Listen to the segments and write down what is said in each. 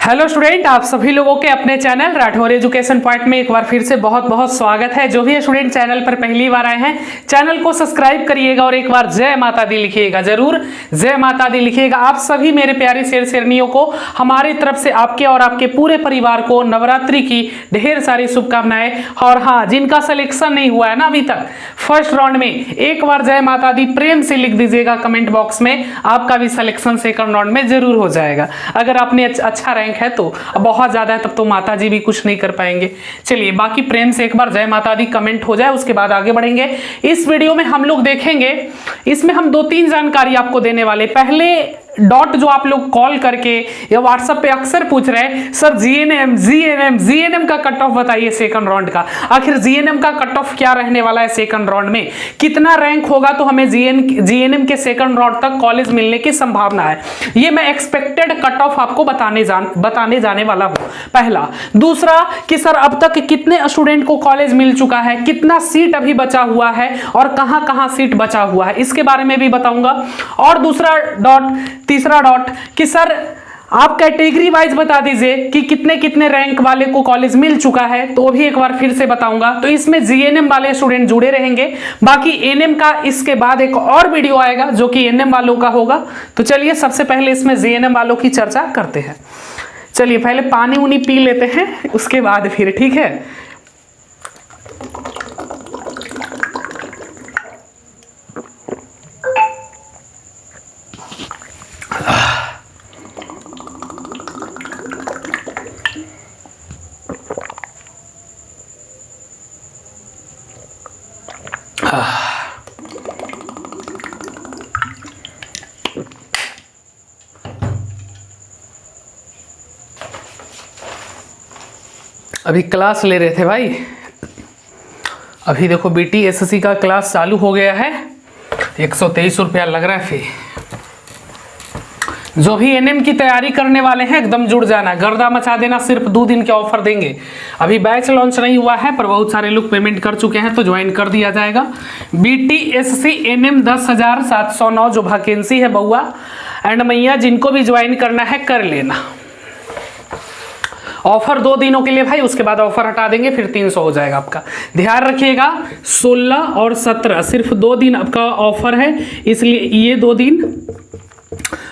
Hello student, आप सभी लोगों के अपने चैनल राठौर एजुकेशन पॉइंट में एक बार फिर से बहुत बहुत स्वागत है। जो भी स्टूडेंट चैनल पर पहली बार आए हैं, चैनल को सब्सक्राइब करिएगा और एक बार जय माता दी लिखिएगा, जरूर जय माता दी लिखिएगा। आप सभी मेरे प्यारे शेर शेरनियों को हमारी तरफ से आपके और आपके पूरे परिवार को नवरात्रि की ढेर सारी शुभकामनाएं। और हाँ, जिनका सिलेक्शन नहीं हुआ है ना अभी तक फर्स्ट राउंड में, एक बार जय माता दी प्रेम से लिख दीजिएगा कमेंट बॉक्स में, आपका भी सिलेक्शन सेकंड राउंड में जरूर हो जाएगा। अगर आपने अच्छा रैंक है तो, अब बहुत ज्यादा है तब तो माता जी भी कुछ नहीं कर पाएंगे। चलिए, बाकी प्रेम से एक बार जय माता दी कमेंट हो जाए, उसके बाद आगे बढ़ेंगे। इस वीडियो में हम लोग देखेंगे, इसमें हम 2-3 जानकारी आपको देने वाले। पहले डॉट जो आप लोग कॉल करके या व्हाट्सएप पे अक्सर पूछ रहे हैं, सर जीएनएम का कट ऑफ बताइए सेकंड राउंड का। आखिर जीएनएम का कट ऑफ क्या रहने वाला है सेकंड राउंड में, कितना रैंक होगा तो हमें जीएनएम के सेकंड राउंड तक कॉलेज मिलने की संभावना है, ये मैं एक्सपेक्टेड कट ऑफ आपको बताने जाने वाला हूं। पहला। दूसरा कि सर अब तक कितने स्टूडेंट को कॉलेज मिल चुका है, कितना सीट अभी बचा हुआ है और कहां कहां सीट बचा हुआ है, इसके बारे में भी बताऊंगा। और तीसरा डॉट कि सर आप कैटेगरी वाइज बता दीजिए कि कितने कितने रैंक वाले को कॉलेज मिल चुका है, तो वो भी एक बार फिर से बताऊंगा। तो इसमें जीएनएम वाले स्टूडेंट जुड़े रहेंगे। बाकी एनएम का इसके बाद एक और वीडियो आएगा जो कि एनएम वालों का होगा। तो चलिए सबसे पहले इसमें जीएनएम वालों की चर्चा करते हैं। चलिए पहले पानी उनी पी लेते हैं, उसके बाद फिर, ठीक है। अभी क्लास ले रहे थे भाई, अभी देखो बीटीएससी का क्लास चालू हो गया है। 123 रुपया लग रहा है फी। जो भी एनएम की तैयारी करने वाले हैं एकदम जुड़ जाना, गर्दा मचा देना। सिर्फ 2 दिन के ऑफर देंगे। अभी बैच लॉन्च नहीं हुआ है पर बहुत सारे लोग पेमेंट कर चुके हैं तो ज्वाइन कर दिया जाएगा। बीटीएससी एनएम 10,709 जो वैकेंसी है बउआ एंड मैया, जिनको भी ज्वाइन करना है कर लेना। ऑफर 2 दिनों के लिए भाई, उसके बाद ऑफर हटा देंगे, फिर 300 हो जाएगा आपका। ध्यान रखिएगा 16 और 17 सिर्फ 2 दिन आपका ऑफर है, इसलिए ये 2 दिन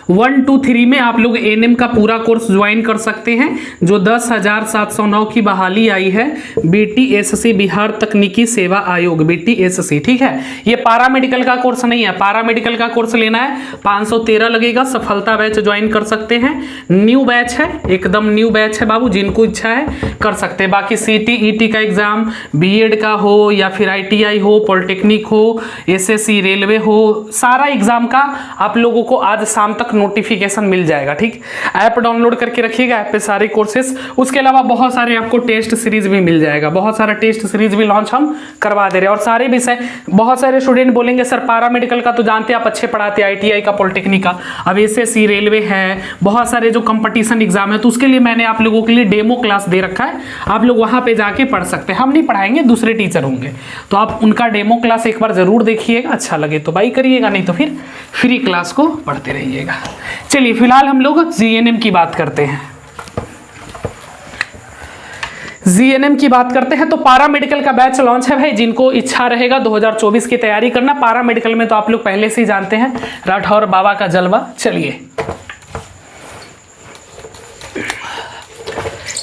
1, 2, 3 में आप लोग एनएम का पूरा कोर्स ज्वाइन कर सकते हैं। जो 10,709 की बहाली आई है बीटीएससी बिहार तकनीकी सेवा आयोग बीटीएससी, ठीक है। ये पारा मेडिकल का कोर्स नहीं है, पारा मेडिकल का कोर्स लेना है 513 लगेगा। सफलता बैच ज्वाइन कर सकते हैं, न्यू बैच है, एकदम न्यू बैच है बाबू, जिनको इच्छा है कर सकते हैं। बाकी सीटी का एग्जाम बीएड का हो या फिर आईटीआई हो, पॉलिटेक्निक हो, एसएससी रेलवे हो, सारा एग्जाम का आप लोगों को आज शाम तक नोटिफिकेशन मिल जाएगा, ठीक। ऐप डाउनलोड करके रखिएगा, ऐप पे सारे कोर्सेस। उसके अलावा बहुत सारे आपको टेस्ट सीरीज भी मिल जाएगा, बहुत सारा टेस्ट सीरीज भी लॉन्च हम करवा दे रहे हैं। और सारे विषय, बहुत सारे स्टूडेंट बोलेंगे सर पारा मेडिकल का तो जानते हैं आप अच्छे पढ़ाते हैं, आईटीआई का, पॉलिटेक्निक का, अब एसएससी रेलवे है, बहुत सारे जो कंपटीशन एग्जाम है, तो उसके लिए मैंने आप लोगों के लिए डेमो क्लास दे रखा है। आप लोग वहां पे जाके पढ़ सकते हैं, हम नहीं पढ़ाएंगे, दूसरे टीचर होंगे, तो आप उनका डेमो क्लास एक बार जरूर देखिएगा। अच्छा लगे तो बाई करिएगा, नहीं तो फिर फ्री क्लास को पढ़ते रहिएगा। चलिए फिलहाल हम लोग जीएनएम की बात करते हैं। जीएनएम की बात करते हैं तो पारा मेडिकल का बैच लॉन्च है भाई, जिनको इच्छा रहेगा 2024 की तैयारी करना। पारा मेडिकल में तो आप लोग पहले से ही जानते हैं, राठौर बाबा का जलवा।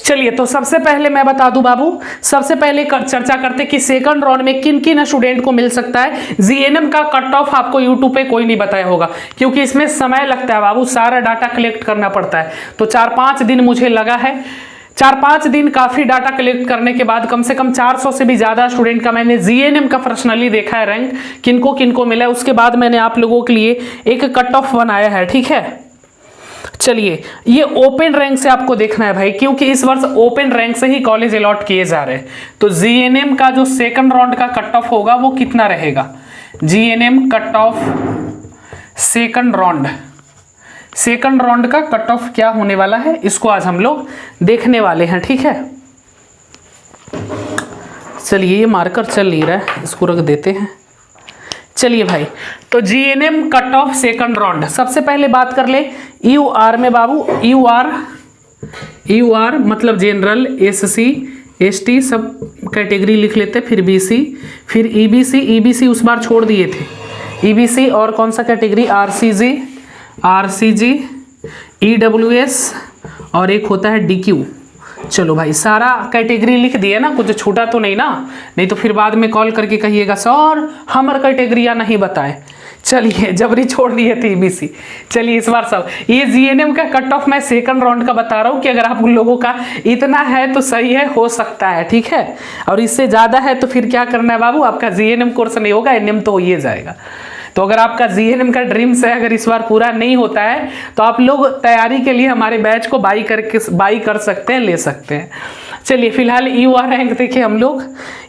चलिए तो सबसे पहले मैं बता दूं बाबू, सबसे पहले चर्चा करते कि सेकंड राउंड में किन किन स्टूडेंट को मिल सकता है। जीएनएम का कट ऑफ आपको यूट्यूब पे कोई नहीं बताया होगा, क्योंकि इसमें समय लगता है बाबू, सारा डाटा कलेक्ट करना पड़ता है। तो 4-5 दिन मुझे लगा है, 4-5 दिन काफी डाटा कलेक्ट करने के बाद कम से कम 400 से भी ज्यादा स्टूडेंट का मैंने जीएनएम का पर्सनली देखा है रैंक, किनको किनको मिला है। उसके बाद मैंने आप लोगों के लिए एक कट ऑफ बनाया है, ठीक है। चलिए, ये ओपन रैंक से आपको देखना है भाई, क्योंकि इस वर्ष ओपन रैंक से ही कॉलेज अलॉट किए जा रहे हैं। तो जीएनएम का जो सेकंड राउंड का कट ऑफ होगा वो कितना रहेगा, GNM cut off second round का कट ऑफ क्या होने वाला है, इसको आज हम लोग देखने वाले हैं, ठीक है। चलिए, ये मार्कर चल नहीं रहा है, इसको रख देते हैं। चलिए भाई, तो GNM cut off second round, सबसे पहले बात कर ले यूआर में बाबू। यूआर UR मतलब जनरल, SC ST सब कैटेगरी लिख लेते, फिर BC, फिर EBC उस बार छोड़ दिए थे, EBC और कौन सा कैटेगरी, RCG EWS और एक होता है DQ। चलो भाई सारा कैटेगरी लिख दिए ना, कुछ छूटा तो नहीं ना, नहीं तो फिर बाद में कॉल करके कहिएगा सर हमार कैटेगरिया नहीं बताए। चलिए जबरी छोड़ दिए थे EBC। चलिए इस बार सब ये GNM का कट ऑफ मैं सेकंड राउंड का बता रहा हूँ कि अगर आप उन लोगों का इतना है तो सही है, हो सकता है, ठीक है, और इससे ज़्यादा है तो फिर क्या करना है बाबू, आपका GNM कोर्स नहीं होगा, NM तो हो ही जाएगा। तो अगर आपका GNM का ड्रीम्स है अगर इस बार पूरा नहीं होता है तो आप लोग तैयारी के लिए हमारे बैच को बाई कर सकते हैं, ले सकते हैं। चलिए फिलहाल UR रैंक देखिए हम लोग।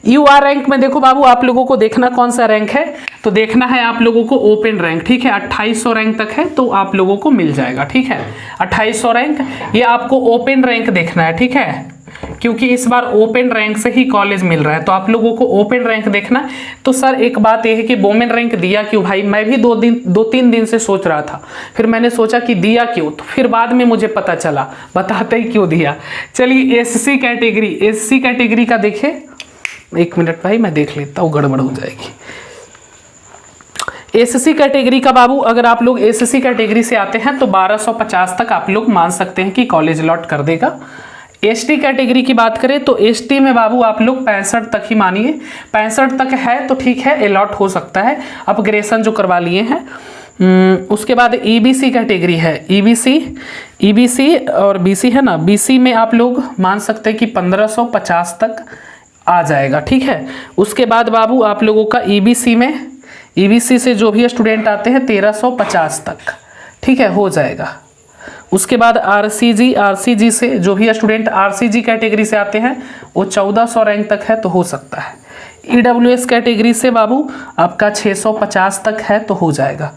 UR रैंक में देखो बाबू आप लोगों को देखना कौन सा रैंक है, तो देखना है आप लोगों को ओपन रैंक, ठीक है, 2800 रैंक तक है तो आप लोगों को मिल जाएगा, ठीक है, 2800 रैंक, ये आपको ओपन रैंक देखना है, ठीक है, क्योंकि इस बार ओपन रैंक से ही कॉलेज मिल रहा है तो आप लोगों को ओपन रैंक देखना। तो सर एक बात यह है कि वोमेन रैंक दिया क्यों भाई, मैं भी 2-3 दिन से सोच रहा था, फिर मैंने सोचा कि दिया क्यों, तो फिर बाद में मुझे पता चला, बताते ही क्यों दिया। चलिए SC कैटेगरी का देखे, एक मिनट भाई मैं देख लेता हूँ, गड़बड़ हो जाएगी। SC कैटेगरी का बाबू अगर आप लोग SC कैटेगरी से आते हैं तो 1250 तक आप लोग मान सकते हैं कि कॉलेज अलॉट कर देगा। ST कैटेगरी की बात करें तो ST में बाबू आप लोग 65 तक ही मानिए, 65 तक है तो ठीक है, अलॉट हो सकता है, अपग्रेडेशन जो करवा लिए हैं। उसके बाद EBC कैटेगरी है, EBC और BC है ना, BC में आप लोग मान सकते हैं कि 1550 तक आ जाएगा, ठीक है। उसके बाद बाबू आप लोगों का EBC से जो भी स्टूडेंट आते हैं 1350 तक, ठीक है, हो जाएगा। उसके बाद RCG से जो भी स्टूडेंट RCG कैटेगरी से आते हैं वो 1400 रैंक तक है तो हो सकता है। EWS कैटेगरी से बाबू आपका 650 तक है तो हो जाएगा।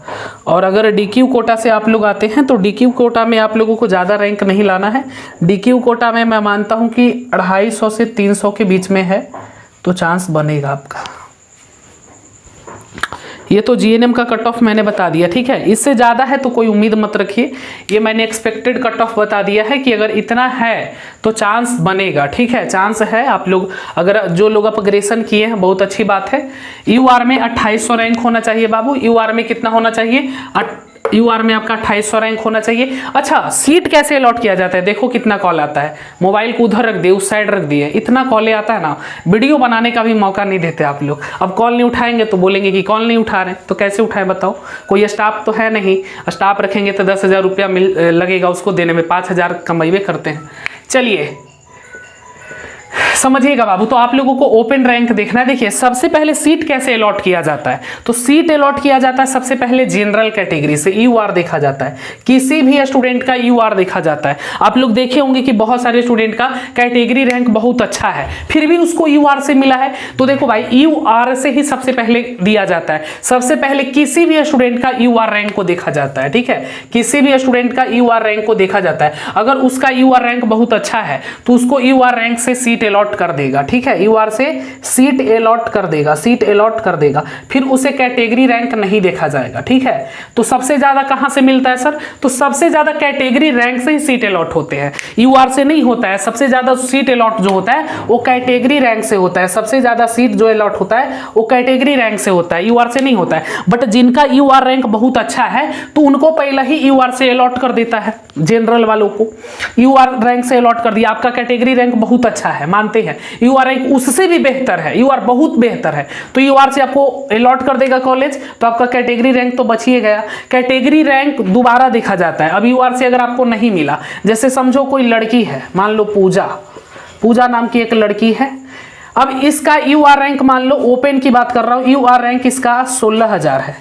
और अगर DQ कोटा से आप लोग आते हैं तो DQ कोटा में आप लोगों को ज़्यादा रैंक नहीं लाना है, DQ कोटा में मैं मानता हूँ कि 250 से 300 के बीच में है तो चांस बनेगा आपका। ये तो GNM का कट ऑफ मैंने बता दिया, ठीक है, इससे ज़्यादा है तो कोई उम्मीद मत रखिए, ये मैंने एक्सपेक्टेड कट ऑफ बता दिया है कि अगर इतना है तो चांस बनेगा, ठीक है, चांस है। आप लोग अगर जो लोग अपग्रेडेशन किए हैं बहुत अच्छी बात है। UR में 2800 रैंक होना चाहिए बाबू, UR में कितना होना चाहिए, UR में आपका 2800 रैंक होना चाहिए। अच्छा सीट कैसे अलॉट किया जाता है, देखो कितना कॉल आता है, मोबाइल को उधर रख दिए, उस साइड रख दिए, इतना कॉल आता है ना, वीडियो बनाने का भी मौका नहीं देते आप लोग। अब कॉल नहीं उठाएंगे तो बोलेंगे कि कॉल नहीं उठा रहे, तो कैसे उठाएं बताओ, कोई स्टाफ तो है नहीं, स्टाफ रखेंगे तो 10,000 रुपया लगेगा उसको देने में, 5,000 कमाइबे करते हैं। चलिए समझिएगा बाबू, तो आप लोगों को ओपन रैंक देखना है। देखिए सबसे पहले सीट कैसे अलॉट किया जाता है, तो सीट अलॉट किया जाता है सबसे पहले जनरल कैटेगरी से, UR देखा जाता है, किसी भी स्टूडेंट का UR देखा जाता है। आप लोग देखे होंगे कि बहुत सारे स्टूडेंट का कैटेगरी रैंक बहुत अच्छा है फिर भी उसको UR से मिला है, तो देखो भाई UR से ही सबसे पहले दिया जाता है, सबसे पहले किसी भी स्टूडेंट का UR रैंक को देखा जाता है, ठीक है, किसी भी स्टूडेंट का UR रैंक को देखा जाता है। अगर उसका UR रैंक बहुत अच्छा है तो उसको UR रैंक से सीट अलॉट कर देगा, ठीक है, UR से सीट अलॉट कर देगा, फिर उसे कैटेगरी रैंक नहीं देखा जाएगा, ठीक है। तो सबसे ज्यादा कहां से मिलता है सर, तो सबसे ज्यादा कैटेगरी रैंक से ही सीट अलॉट होते हैं, UR से नहीं होता है। सबसे ज्यादा सीट अलॉट जो होता है वो कैटेगरी रैंक से होता है, सबसे ज्यादा सीट जो अलॉट होता है वो कैटेगरी रैंक से होता है, UR से नहीं होता है। बट जिनका UR रैंक बहुत अच्छा है तो उनको पहले ही UR से अलॉट कर देता है, जनरल वालों को UR रैंक से अलॉट कर दिया। आपका कैटेगरी रैंक बहुत अच्छा है मानते हैं, UR रैंक उससे भी बेहतर है, UR बहुत बेहतर है, तो UR से आपको अलॉट कर देगा कॉलेज, तो आपका कैटेगरी रैंक तो बच ही गया। कैटेगरी रैंक दोबारा देखा जाता है, अब UR से अगर आपको नहीं मिला, जैसे समझो कोई लड़की है, मान लो पूजा नाम की एक लड़की है, अब इसका UR रैंक मान लो, ओपन की बात कर रहा हूं, UR रैंक इसका 16,000 है,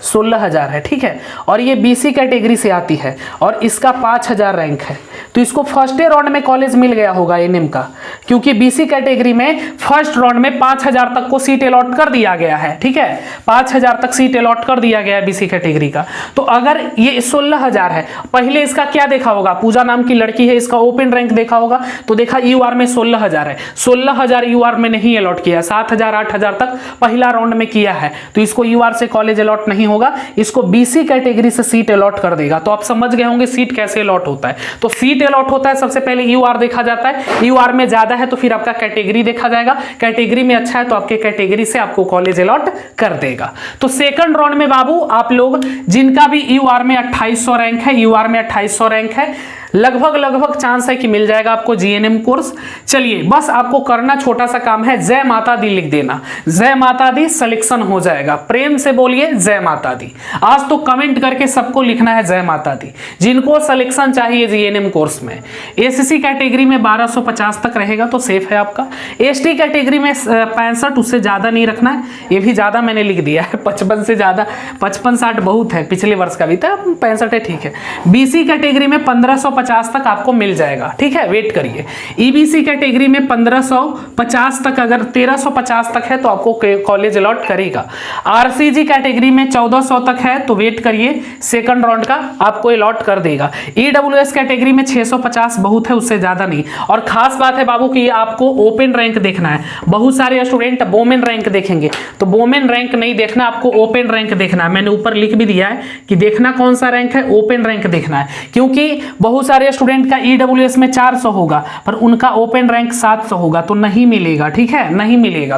16,000 है, ठीक है, और ये BC कैटेगरी से आती है और इसका 5,000 रैंक है, तो इसको फर्स्ट राउंड में कॉलेज मिल गया होगा NM का, क्योंकि BC कैटेगरी में फर्स्ट राउंड में 5,000 तक को सीट अलॉट कर दिया गया है, ठीक है, 5,000 तक सीट अलॉट कर दिया गया है BC कैटेगरी का। तो अगर ये 16,000 है, पहले इसका क्या देखा होगा, पूजा नाम की लड़की है, इसका ओपन रैंक देखा होगा, तो देखा UR में 16,000 है, 16,000 UR में नहीं अलॉट किया, 7,000 8,000 तक पहला राउंड में किया है, तो इसको UR से कॉलेज अलॉट नहीं होगा, इसको BC कैटेगरी से सीट अलॉट कर देगा। तो आप समझ गए होंगे सीट कैसे अलॉट होता है। तो सीट सीट अलॉट होता है सबसे पहले यूआर देखा जाता है, यूआर में ज्यादा है तो फिर आपका कैटेगरी देखा जाएगा, कैटेगरी में अच्छा है तो आपके कैटेगरी से आपको कॉलेज अलॉट कर देगा। तो सेकंड राउंड में बाबू आप लोग जिनका भी यूआर में 2800 रैंक है, यूआर में 2800 रैंक है, लगभग चांस है कि मिल जाएगा आपको जीएनएम कोर्स। चलिए बस आपको करना छोटा सा काम है, जय माता दी लिख देना, जय माता दी, सिलेक्शन हो जाएगा। प्रेम से बोलिए जय माता दी। आज तो कमेंट करके सबको लिखना है जय माता दी, जिनको सिलेक्शन चाहिए जीएनएम कोर्स में। एससी कैटेगरी में 1250 तक रहेगा तो सेफ है आपका। एसटी कैटेगरी में 65, उससे ज्यादा नहीं रखना है, ये भी ज्यादा मैंने लिख दिया है, 55 से ज्यादा, 55-60 बहुत है, पिछले वर्ष का भी था, 65 है, ठीक है। बीसी कैटेगरी में 1550 तक आपको मिल जाएगा, ठीक है, वेट करिए। ईबीसी कैटेगरी में 1550 तक, अगर 1350 तक है तो आपको कॉलेज अलॉट करेगा। आरसीजी कैटेगरी में 1400 तक है तो वेट करिए, सेकंड राउंड का आपको अलॉट कर देगा। ईडब्ल्यूएस कैटेगरी में 650 बहुत है, उससे ज्यादा नहीं। और खास बात है बाबू कि आपको ओपन रैंक देखना है, बहुत सारे स्टूडेंट वोमेन रैंक देखेंगे, तो वोमेन रैंक नहीं देखना, आपको ओपन रैंक देखना है। मैंने ऊपर लिख भी दिया है कि देखना कौन सा रैंक है, ओपन रैंक देखना है, क्योंकि बहुत सारे स्टूडेंट का ईडब्ल्यूएस में 400 होगा पर उनका ओपन रैंक 700 होगा तो नहीं मिलेगा, ठीक है, नहीं मिलेगा।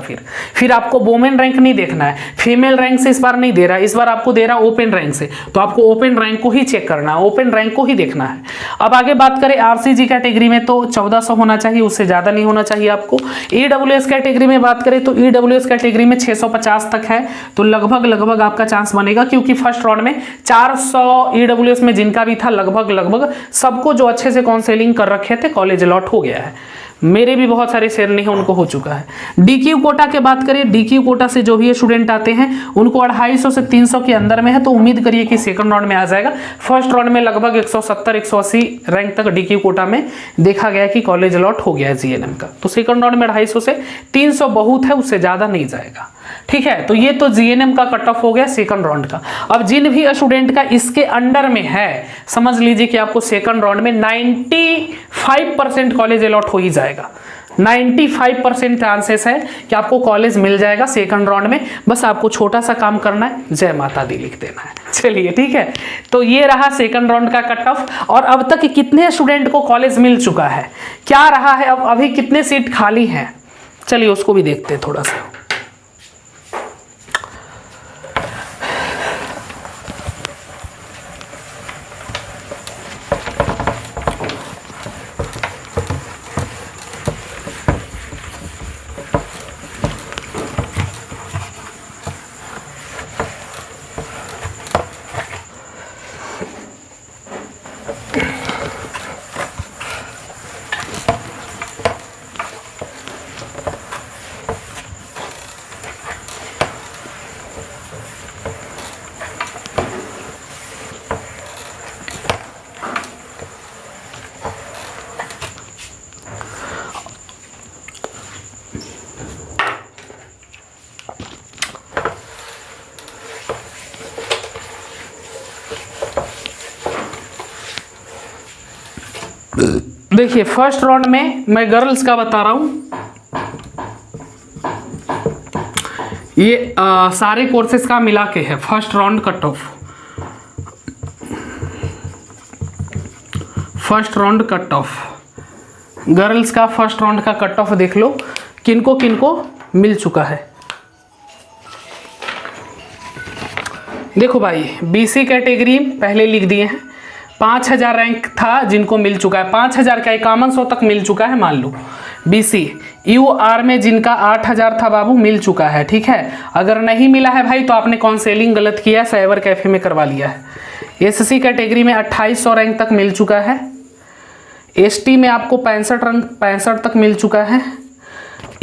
फिर आपको वोमेन रैंक नहीं देखना है, फीमेल रैंक से इस बार नहीं दे रहा, इस बार आपको दे रहा ओपन रैंक से, तो आपको ओपन रैंक को ही चेक करना है, ओपन रैंक को ही देखना है। अब आगे बात करें आरसीजी कैटेगरी में तो 1400 होना चाहिए, उससे ज्यादा नहीं होना चाहिए आपको। ईडब्ल्यूएस कैटेगरी में बात करें तो ईडब्ल्यूएस कैटेगरी में 650 तक है तो लगभग आपका चांस बनेगा, क्योंकि फर्स्ट राउंड में 400 ईडब्ल्यूएस में जिनका भी था लगभग सबको जो अच्छे से काउंसलिंग कर रखे थे कॉलेज अलॉट हो गया है। मेरे भी बहुत सारे शेयर नहीं है, उनको हो चुका है। डीक्यू कोटा के बात करें, डीक्यू कोटा से जो भी स्टूडेंट आते हैं उनको 250 से 300 के अंदर में है तो उम्मीद करिए कि सेकंड राउंड में आ जाएगा। फर्स्ट राउंड में लगभग 170-180 रैंक तक डीक्यू कोटा में देखा गया कि कॉलेज अलॉट हो गया है जीएनएम का, तो सेकंड राउंड में 250 से 300 बहुत है, उससे ज्यादा नहीं जाएगा, ठीक है। तो ये तो जीएनएम का कट ऑफ हो गया सेकंड राउंड का। अब जिन भी स्टूडेंट का इसके अंडर में है समझ लीजिए कि आपको सेकंड राउंड में 95% कॉलेज अलॉट हो ही जाएगा, 95% चांसेस है कि आपको कॉलेज मिल जाएगा सेकंड राउंड में। बस आपको छोटा सा काम करना है, जय माता दी लिख देना है। चलिए ठीक है, तो ये रहा सेकंड राउंड का कट ऑफ। और अब तक कितने स्टूडेंट को कॉलेज मिल चुका है, क्या रहा है, अब अभी कितने सीट खाली हैं, चलिए उसको भी देखते हैं थोड़ा सा। देखिए फर्स्ट राउंड में मैं गर्ल्स का बता रहा हूं, ये सारे कोर्सेज का मिला के है first round cut off. First round cut off girls का फर्स्ट राउंड का कट ऑफ देख लो किनको किनको मिल चुका है। देखो भाई बीसी कैटेगरी पहले लिख दिए हैं, 5000 रैंक था जिनको मिल चुका है, 5000 का 5100 तक मिल चुका है मान लो। बीसी यूआर में जिनका 8000 था बाबू मिल चुका है, ठीक है। अगर नहीं मिला है भाई तो आपने काउंसलिंग गलत किया, साइबर कैफे में करवा लिया है। एससी कैटेगरी में 2800 रैंक तक मिल चुका है। एसटी में आपको 65 तक मिल चुका है।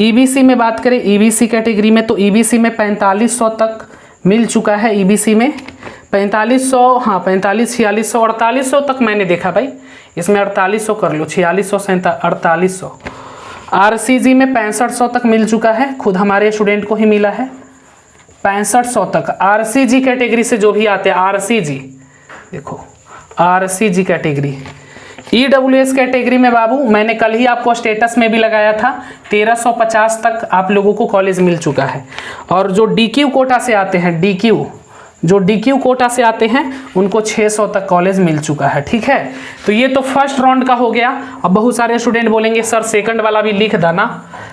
ईबीसी में बात करें, ईबीसी कैटेगरी में तो ईबीसी में 4500 तक मिल चुका है। ईबीसी में 4500, हाँ 45, 4600, 4800 तक मैंने देखा भाई, इसमें 4800 कर लो, 4600, 4800। आरसीजी में 6500 तक मिल चुका है, खुद हमारे स्टूडेंट को ही मिला है 6500 तक। आरसीजी कैटेगरी से जो भी आते हैं, आरसीजी देखो आरसीजी कैटेगरी। ईडब्ल्यूएस कैटेगरी में बाबू मैंने कल ही आपको स्टेटस में भी लगाया था, 1350 तक आप लोगों को कॉलेज मिल चुका है। और जो डीक्यू कोटा से आते हैं, डीक्यू जो DQ कोटा से आते हैं उनको 600 तक कॉलेज मिल चुका है। ठीक है, तो ये तो फर्स्ट राउंड का हो गया। अब बहुत सारे स्टूडेंट बोलेंगे सर सेकंड वाला भी लिख देना,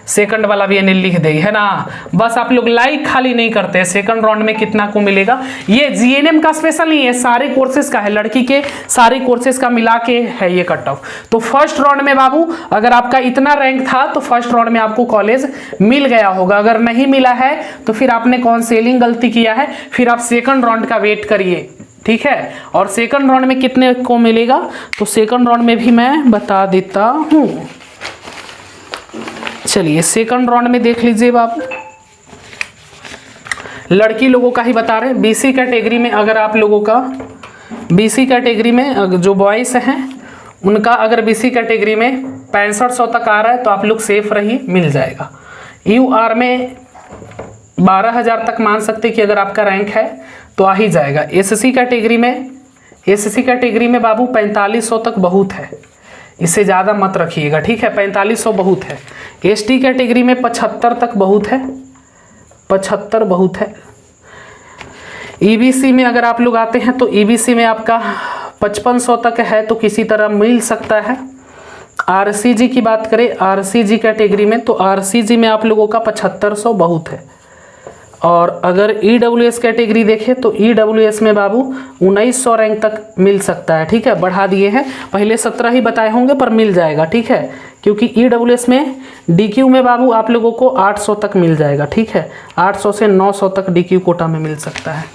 सेकंड वाला भी यानी लिख दे, है ना। बस आप लोग लाइक खाली नहीं करते, सेकंड राउंड में कितना को मिलेगा। ये GNM का स्पेशल नहीं है, सारे कोर्सेज का है, लड़की के सारे कोर्सेज का मिला के है ये कट ऑफ। तो फर्स्ट राउंड में बाबू अगर आपका इतना रैंक था तो फर्स्ट राउंड में आपको कॉलेज मिल गया होगा। अगर नहीं मिला है तो फिर आपने काउंसलिंग गलती किया है, फिर आप सेकंड राउंड का वेट करिए। ठीक है, और सेकंड राउंड में कितने को मिलेगा तो सेकंड राउंड में भी मैं बता देता हूं। चलिए सेकंड राउंड में देख लीजिए बाबू, लड़की लोगों का ही बता रहे हैं। BC कैटेगरी में अगर आप लोगों का BC कैटेगरी में जो बॉयज हैं उनका अगर BC कैटेगरी में 6500 तक आ रहा है तो आप लोग सेफ रहिए, मिल जाएगा। UR में 12,000 तक मान सकते कि अगर आपका रैंक है तो आ ही जाएगा। SC कैटेगरी में बाबू 4500 तक बहुत है, इससे ज़्यादा मत रखिएगा। ठीक है, 4500 बहुत है। ST कैटेगरी में 75 तक बहुत है, 75 बहुत है। EBC में अगर आप लोग आते हैं तो EBC में आपका 5500 तक है तो किसी तरह मिल सकता है। RCG की बात करें, RCG कैटेगरी में तो RCG में आप लोगों का 7500 बहुत है। और अगर EWS कैटेगरी देखें तो EWS में बाबू 1900 रैंक तक मिल सकता है। ठीक है, बढ़ा दिए हैं, पहले 17 ही बताए होंगे पर मिल जाएगा। ठीक है, क्योंकि EWS में DQ में बाबू आप लोगों को 800 तक मिल जाएगा। ठीक है, 800 से 900 तक DQ कोटा में मिल सकता है।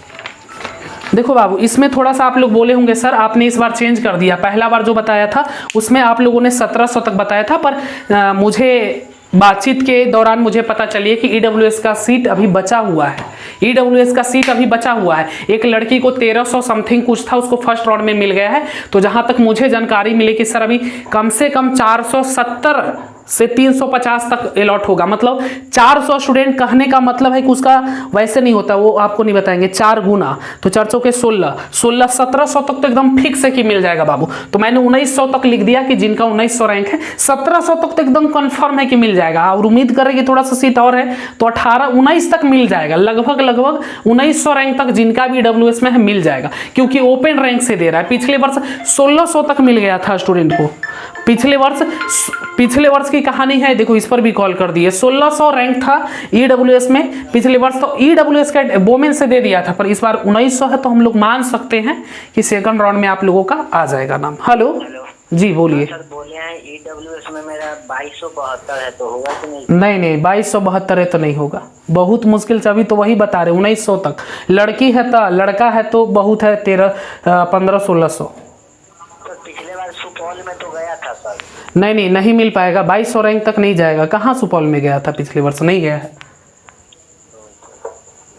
देखो बाबू, इसमें थोड़ा सा आप लोग बोले होंगे सर आपने इस बार चेंज कर दिया, पहला बार जो बताया था उसमें आप लोगों ने 1700 तक बताया था, पर मुझे बातचीत के दौरान मुझे पता चलिए कि EWS का सीट अभी बचा हुआ है। EWS का सीट अभी बचा हुआ है। एक लड़की को 1300 समथिंग कुछ था, उसको फर्स्ट राउंड में मिल गया है। तो जहां तक मुझे जानकारी मिली कि सर अभी कम से कम 470 से 350 तक अलॉट होगा। मतलब 400 स्टूडेंट कहने का मतलब है कि उसका वैसे नहीं होता, वो आपको नहीं बताएंगे, 4 गुना तो 400 के 16 1700 तक तो एकदम फिक्स है कि मिल जाएगा बाबू। तो मैंने 1900 तक लिख दिया कि जिनका 1900 रैंक है 1700 तक तो एकदम कंफर्म है कि मिल जाएगा। और उम्मीद करें कि थोड़ा सा सीट और है तो 18-19 तक मिल जाएगा, लगभग 1900 रैंक तक जिनका भी EWS में है मिल जाएगा, क्योंकि ओपन रैंक से दे रहा है। पिछले वर्ष 1600 तक मिल गया था स्टूडेंट को। पिछले वर्ष की कहानी है, देखो इस पर भी कॉल कर दिए। 1600 रैंक था EWS में पिछले वर्ष, तो EWS का वोमेन से दे दिया था, पर इस बार 1900 है तो हम लोग मान सकते हैं कि सेकंड राउंड में आप लोगों का आ जाएगा नाम। हेलो जी बोलिए। सर बोले हैं EWS में मेरा 2272 है तो होगा कि नहीं? नहीं 2272 है तो नहीं होगा, बहुत मुश्किल से। अभी तो वही बता रहे 1900 तक। लड़की है तो लड़का है तो बहुत है 1500-1600। पिछले बार सुपौल में तो गया था सर। नहीं मिल पाएगा, 2200 रैंक तक नहीं जाएगा। कहाँ सुपौल में गया था पिछले वर्ष? नहीं गया है,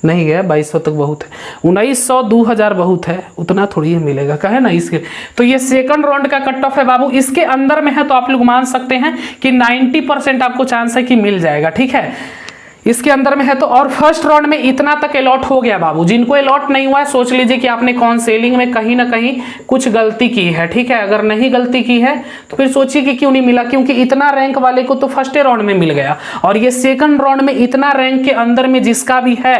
नहीं गया। 2200 तक बहुत है, 1900 2000 बहुत है, उतना थोड़ी है मिलेगा, कहे ना इसके। तो ये सेकंड राउंड का कट ऑफ है बाबू, इसके अंदर में है तो आप लोग मान सकते हैं कि 90% आपको चांस है कि मिल जाएगा। ठीक है, इसके अंदर में है तो। और फर्स्ट राउंड में इतना तक अलॉट हो गया बाबू। जिनको अलॉट नहीं हुआ है सोच लीजिए कि आपने काउंसलिंग में कहीं ना कहीं कुछ गलती की है। ठीक है, अगर नहीं गलती की है तो फिर सोचिए कि क्यों नहीं मिला, क्योंकि इतना रैंक वाले को तो फर्स्ट राउंड में मिल गया, और ये सेकंड राउंड में इतना रैंक के अंदर में जिसका भी है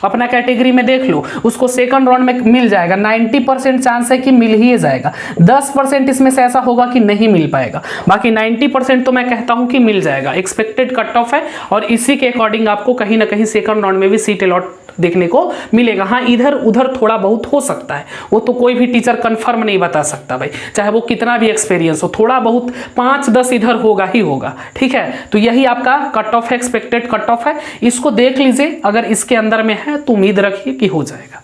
अपना कैटेगरी में देख लो, उसको सेकंड राउंड में मिल जाएगा। 90% चांस है कि मिल ही जाएगा, 10% इसमें से ऐसा होगा कि नहीं मिल पाएगा, बाकी 90% तो मैं कहता हूं कि मिल जाएगा। एक्सपेक्टेड कट ऑफ है, और इसी के अकॉर्डिंग आपको कहीं ना कहीं सेकंड राउंड में भी सीट अलॉट देखने को मिलेगा। हाँ, इधर उधर थोड़ा बहुत हो सकता है, वो तो कोई भी टीचर कंफर्म नहीं बता सकता भाई, चाहे वो कितना भी एक्सपीरियंस हो, थोड़ा बहुत 5-10 इधर होगा ही होगा। ठीक है, तो यही आपका कट ऑफ है, एक्सपेक्टेड कट ऑफ है। इसको देख लीजिए, अगर इसके अंदर में है तो उम्मीद रखिए कि हो जाएगा।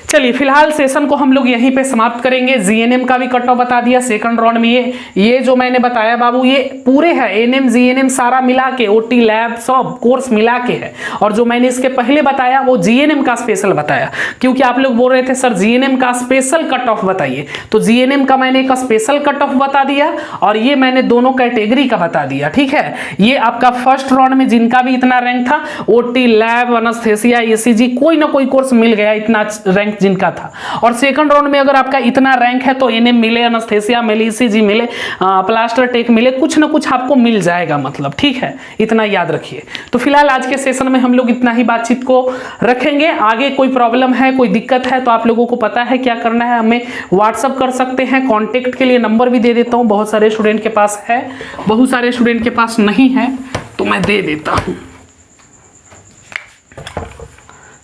चलिए फिलहाल सेशन को हम लोग यहीं पे समाप्त करेंगे। जीएनएम का भी कट ऑफ बता दिया सेकंड राउंड में। ये जो मैंने बताया बाबू ये पूरे है, एनएम जीएनएम सारा मिला के, ओटी लैब सब कोर्स मिला के है। और जो मैंने इसके पहले बताया वो जीएनएम का स्पेशल बताया, क्योंकि आप लोग बोल रहे थे सर जीएनएम का स्पेशल कट ऑफ बताइए, तो जीएनएम का मैंने एक स्पेशल कट ऑफ बता दिया, और ये मैंने दोनों कैटेगरी का बता दिया। ठीक है, ये आपका फर्स्ट राउंड में जिनका भी इतना रैंक था, ओटी लैब एनेस्थेसिया ईसीजी कोई ना कोई कोर्स मिल गया, इतना रैंक जिनका था। और सेकंड राउंड में अगर आपका इतना रैंक है तो एनएम मिले, एनेस्थेसिया मिले, ईसीजी मिले, प्लास्टर टेक मिले, कुछ ना कुछ आपको मिल जाएगा मतलब, ठीक है, इतना याद रखिए। तो फिलहाल आज के सेशन में हम लोग इतना ही बातचीत को रखेंगे। आगे कोई प्रॉब्लम है, कोई दिक्कत है तो आप लोगों को पता है क्या करना है, हमें व्हाट्सअप कर सकते हैं। कॉन्टेक्ट के लिए नंबर भी दे देता हूँ, बहुत सारे स्टूडेंट के पास है, बहुत सारे स्टूडेंट के पास नहीं है तो मैं दे देता हूँ।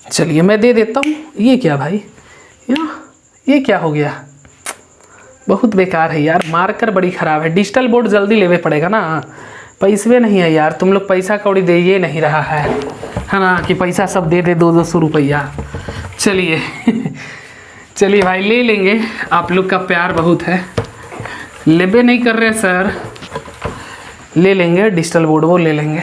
चलिए मैं दे देता हूँ। ये क्या भाई, ये क्या हो गया, बहुत बेकार है यार, मार्कर बड़ी ख़राब है। डिजिटल बोर्ड जल्दी लेवे पड़ेगा ना, पैसे नहीं है यार, तुम लोग पैसा कौड़ी दे ये नहीं रहा है ना, कि पैसा सब दे दे 200 रुपया। चलिए चलिए भाई ले लेंगे, आप लोग का प्यार बहुत है, लेबे नहीं कर रहे सर, ले लेंगे डिजिटल बोर्ड, वो ले लेंगे।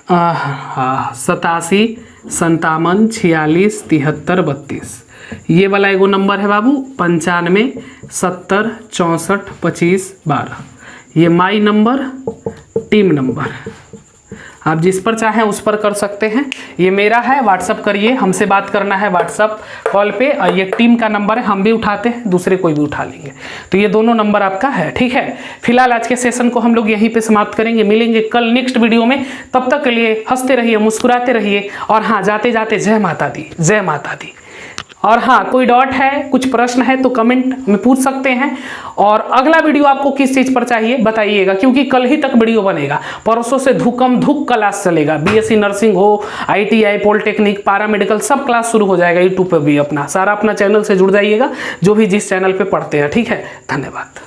हाँ 87 57 46 73 32, ये वाला एगो नंबर है बाबू, 95 70 64 25 12, ये माई नंबर, टीम नंबर, आप जिस पर चाहें उस पर कर सकते हैं। ये मेरा है, व्हाट्सअप करिए, हमसे बात करना है व्हाट्सअप कॉल पे। और ये टीम का नंबर है, हम भी उठाते हैं, दूसरे कोई भी उठा लेंगे, तो ये दोनों नंबर आपका है, ठीक है। फिलहाल आज के सेशन को हम लोग यहीं पे समाप्त करेंगे, मिलेंगे कल नेक्स्ट वीडियो में। तब तक के लिए हंसते रहिए, मुस्कुराते रहिए, और हाँ जाते जाते जय माता दी, जय माता दी। और हाँ कोई डाउट है, कुछ प्रश्न है तो कमेंट में पूछ सकते हैं। और अगला वीडियो आपको किस चीज़ पर चाहिए बताइएगा, क्योंकि कल ही तक वीडियो बनेगा, परसों से धूप क्लास चलेगा, बीएससी नर्सिंग हो, आईटीआई, पॉलिटेक्निक, पैरामेडिकल, सब क्लास शुरू हो जाएगा यूट्यूब पे भी। अपना सारा अपना चैनल से जुड़ जाइएगा, जो भी जिस चैनल पे पढ़ते हैं, ठीक है। धन्यवाद।